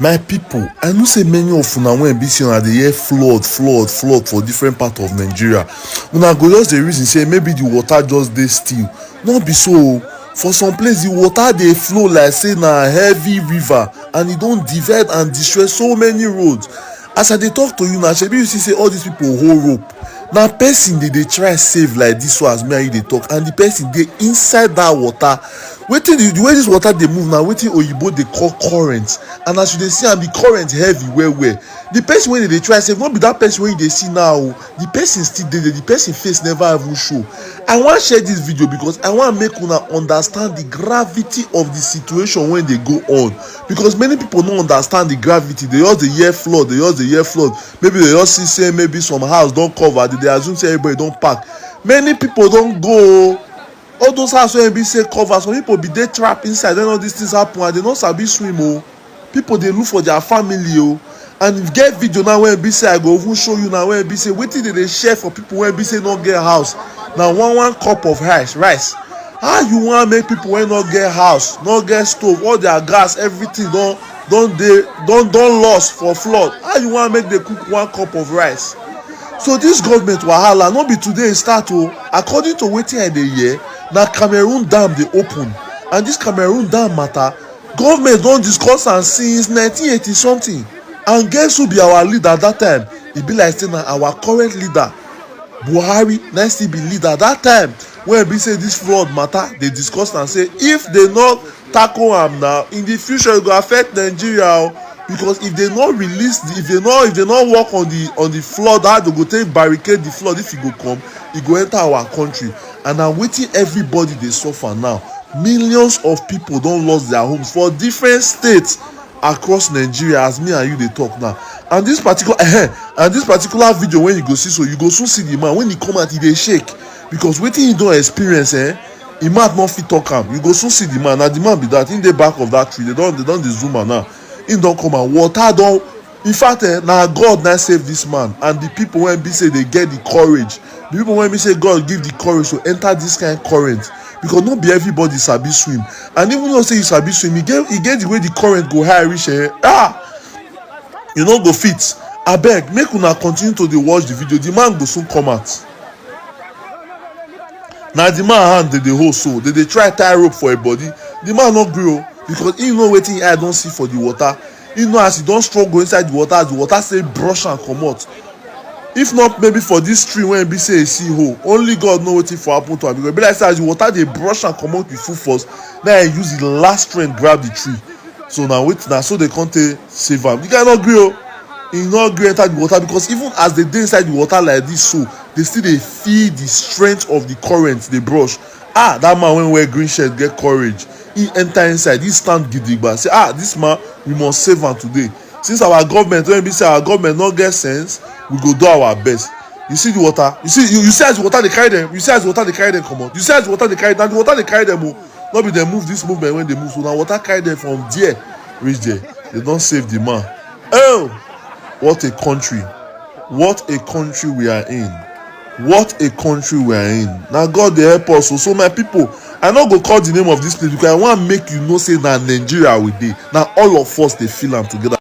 My people, I know say many of una when be say una dey hear flood for different part of Nigeria. Una go just dey reason say maybe the water just dey still. No be so o. For some place the water dey flow like say na heavy river and e don divide and destroy so many roads. As I dey talk to you now, shebi you see say all these people hold rope. Na person dey try save like this one as me and you dey talk, and the person dey inside that water. Wetin the way this water dey move na wetin oyibo dey call current, and as you dey see am, the current heavy well. The person wey dey try save no be that person wey you dey see now o. The person still dey there, the person face never even show. I wan share this video because I wan make una understand the gravity of the situation wey dey go on, because many people no understand the gravity. They just dey hear flood, maybe they just see say maybe some house don cover, they assume say everybody don pack. Many people don go o. All those house wey be say cover, some people be dey trap inside when all these things happen and they no sabi swim o. People dey look for their family o. And if get video now wey be say I go even show you now wey be say wetin dey share for people wey be say no get house na one cup of rice. How you wan make people wey no get house, no get stove, all their gas, everything don lost for flood? How you wan make them cook one cup of rice? So this government wahala no be today e start o. According to wetin I dey hear, na Cameroon dam dey open, and this Cameroon dam matter government don discuss am since 1980 something. And guess who be our leader that time? E be like say na our current leader Buhari na still be leader that time when be say this flood matter dey discuss am, say if they no tackle am now, in the future e go affect Nigeria o. Because if they no release if they no work on the flood, how they go take barricade the flood if e go come, e go enter our country. And na wetin everybody dey suffer now. Millions of people don lost their homes for different states across Nigeria as me and you dey talk now. And this particular video when you go see, so you go soon see the man when he come out, he dey shake because wetin he don experience, he mouth no fit talk am. You go soon see the man. Na the man be that, in the back of that tree. They don dey zoom am now. He don come out, water don, in fact na God na save this man. And the people wey be say they get the courage, the people wey be say God give the courage to enter this kind of current, because no be everybody sabi swim. And even though say you sabi swim, e get the way the current go high reach, you no go fit. Abeg make una continue to dey watch the video. The man go soon come out. Na the man hand dey hold, so they dey try tie rope for a body. The man no gree o, because he know wetin him eye don see for the water. He know as he don struggle inside the water, as the water say brush am comot. If not maybe for this tree wey be say e see hole, only God know wetin for happen to am. Because e be like say as the water dey brush am comot with full force, now he use the last strength grab the tree. So na so they come take save am. The guy no gree o. He no gree enter the water, because even as they dey inside the water like this, so they still dey feel the strength of the current dey brush. That man wey wear green shirt get courage. He enter inside, he stand gidigba, say this man, we must save am today. Since our government wey be say our government no get sense, we go do our best. You see the water, you see as the water dey carry them, you see as the water dey carry them comot, you see as the water dey carry them, and the water dey carry them o. No be dem move this movement when they move, so na water carry them from there reach there. They don save the man. Oh, what a country, what a country we are in, what a country we are in. Na God dey help us o. So my people, I no go call the name of this place because I wan make you know say na Nigeria we dey. Na all of us dey feel am together.